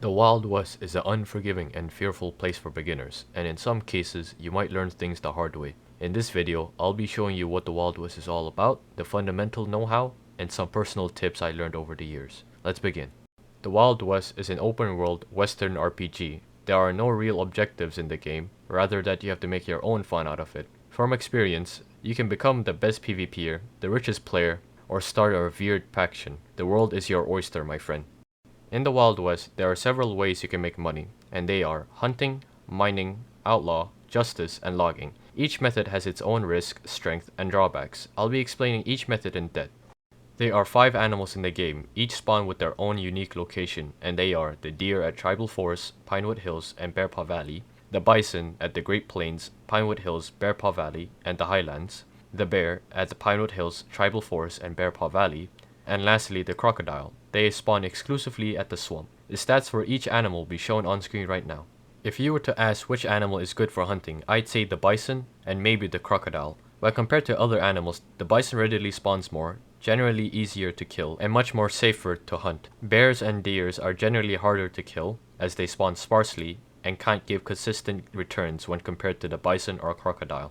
The Wild West is an unforgiving and fearful place for beginners, and in some cases, you might learn things the hard way. In this video, I'll be showing you what the Wild West is all about, the fundamental know-how, and some personal tips I learned over the years. Let's begin. The Wild West is an open-world Western RPG. There are no real objectives in the game, rather that you have to make your own fun out of it. From experience, you can become the best PvPer, the richest player, or start a revered faction. The world is your oyster, my friend. In the Wild West, there are several ways you can make money, and they are hunting, mining, outlaw, justice, and logging. Each method has its own risk, strength, and drawbacks. I'll be explaining each method in depth. There are 5 animals in the game, each spawn with their own unique location, and they are the deer at Tribal Forest, Pinewood Hills, and Bear Paw Valley, the bison at the Great Plains, Pinewood Hills, Bear Paw Valley, and the Highlands, the bear at the Pinewood Hills, Tribal Forest, and Bear Paw Valley, and lastly the crocodile. They spawn exclusively at the swamp. The stats for each animal will be shown on screen right now. If you were to ask which animal is good for hunting, I'd say the bison and maybe the crocodile. But compared to other animals, the bison readily spawns more, generally easier to kill, and much more safer to hunt. Bears and deers are generally harder to kill, as they spawn sparsely and can't give consistent returns when compared to the bison or crocodile.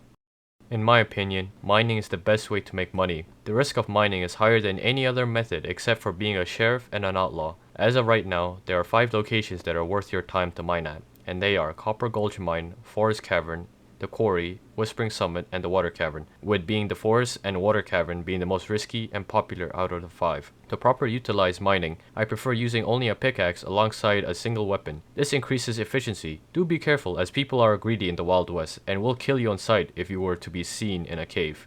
In my opinion, mining is the best way to make money. The risk of mining is higher than any other method except for being a sheriff and an outlaw. As of right now, there are 5 locations that are worth your time to mine at, and they are Copper Gulch Mine, Forest Cavern, the Quarry, Whispering Summit, and the Water Cavern, with being the Forest and Water Cavern being the most risky and popular out of the 5. To properly utilize mining, I prefer using only a pickaxe alongside a single weapon. This increases efficiency. Do be careful, as people are greedy in the Wild West and will kill you on sight if you were to be seen in a cave.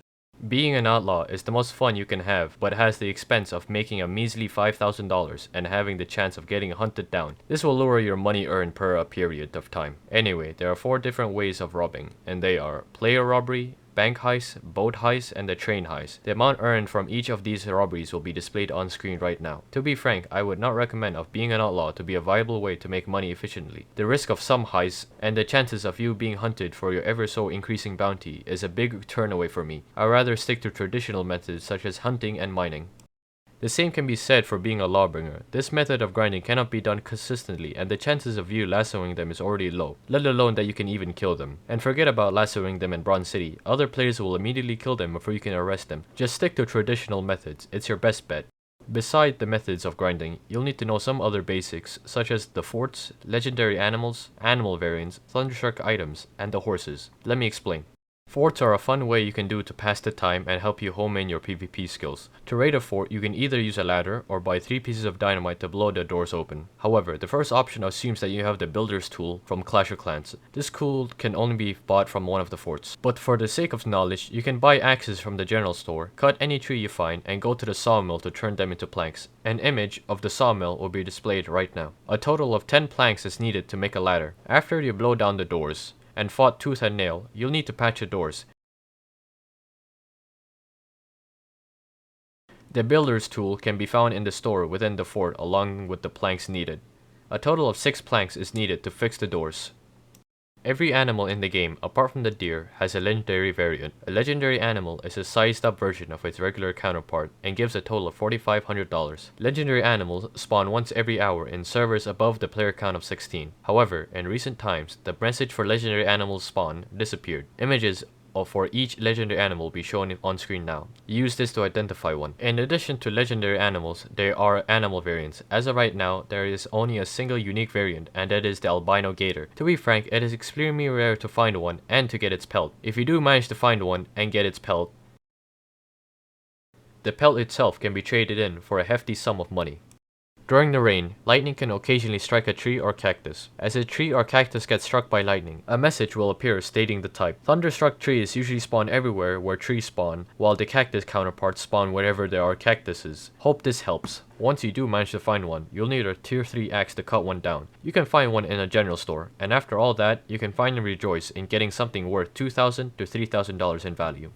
Being an outlaw is the most fun you can have, but has the expense of making a measly $5,000 and having the chance of getting hunted down. This will lower your money earned per a period of time. Anyway, there are 4 different ways of robbing, and they are player robbery, bank heist, boat heist, and the train heist. The amount earned from each of these robberies will be displayed on screen right now. To be frank, I would not recommend of being an outlaw to be a viable way to make money efficiently. The risk of some heists and the chances of you being hunted for your ever so increasing bounty is a big turn away for me. I'd rather stick to traditional methods such as hunting and mining. The same can be said for being a lawbringer. This method of grinding cannot be done consistently, and the chances of you lassoing them is already low, let alone that you can even kill them. And forget about lassoing them in Bronze City. Other players will immediately kill them before you can arrest them. Just stick to traditional methods, it's your best bet. Beside the methods of grinding, you'll need to know some other basics, such as the forts, legendary animals, animal variants, thunderstruck items, and the horses. Let me explain. Forts are a fun way you can do to pass the time and help you home in your PvP skills. To raid a fort, you can either use a ladder or buy 3 pieces of dynamite to blow the doors open. However, the first option assumes that you have the builder's tool from Clash of Clans. This tool can only be bought from one of the forts. But for the sake of knowledge, you can buy axes from the general store, cut any tree you find, and go to the sawmill to turn them into planks. An image of the sawmill will be displayed right now. A total of 10 planks is needed to make a ladder. After you blow down the doors and fought tooth and nail, you'll need to patch the doors. The builder's tool can be found in the store within the fort along with the planks needed. A total of 6 planks is needed to fix the doors. Every animal in the game, apart from the deer, has a legendary variant. A legendary animal is a sized up version of its regular counterpart and gives a total of $4,500. Legendary animals spawn once every hour in servers above the player count of 16. However, in recent times, the message for legendary animals spawn disappeared. Images for each legendary animal will be shown on screen now. Use this to identify one. In addition to legendary animals, there are animal variants. As of right now, there is only a single unique variant, and that is the albino gator. To be frank, it is extremely rare to find one and to get its pelt. If you do manage to find one and get its pelt, the pelt itself can be traded in for a hefty sum of money. During the rain, lightning can occasionally strike a tree or cactus. As a tree or cactus gets struck by lightning, a message will appear stating the type. Thunderstruck trees usually spawn everywhere where trees spawn, while the cactus counterparts spawn wherever there are cactuses. Hope this helps. Once you do manage to find one, you'll need a tier 3 axe to cut one down. You can find one in a general store, and after all that, you can finally rejoice in getting something worth $2,000 to $3,000 in value.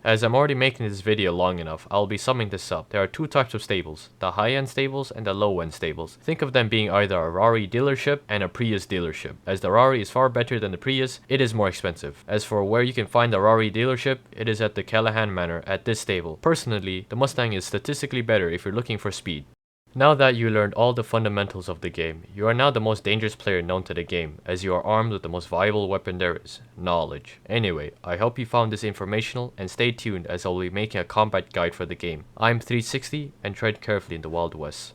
As I'm already making this video long enough, I'll be summing this up. There are 2 types of stables, the high-end stables and the low-end stables. Think of them being either a Rari dealership and a Prius dealership. As the Rari is far better than the Prius, it is more expensive. As for where you can find the Rari dealership, it is at the Callahan Manor at this stable. Personally, the Mustang is statistically better if you're looking for speed. Now that you learned all the fundamentals of the game, you are now the most dangerous player known to the game, as you are armed with the most valuable weapon there is, knowledge. Anyway, I hope you found this informational, and stay tuned as I will be making a combat guide for the game. I'm 360, and tread carefully in the Wild West.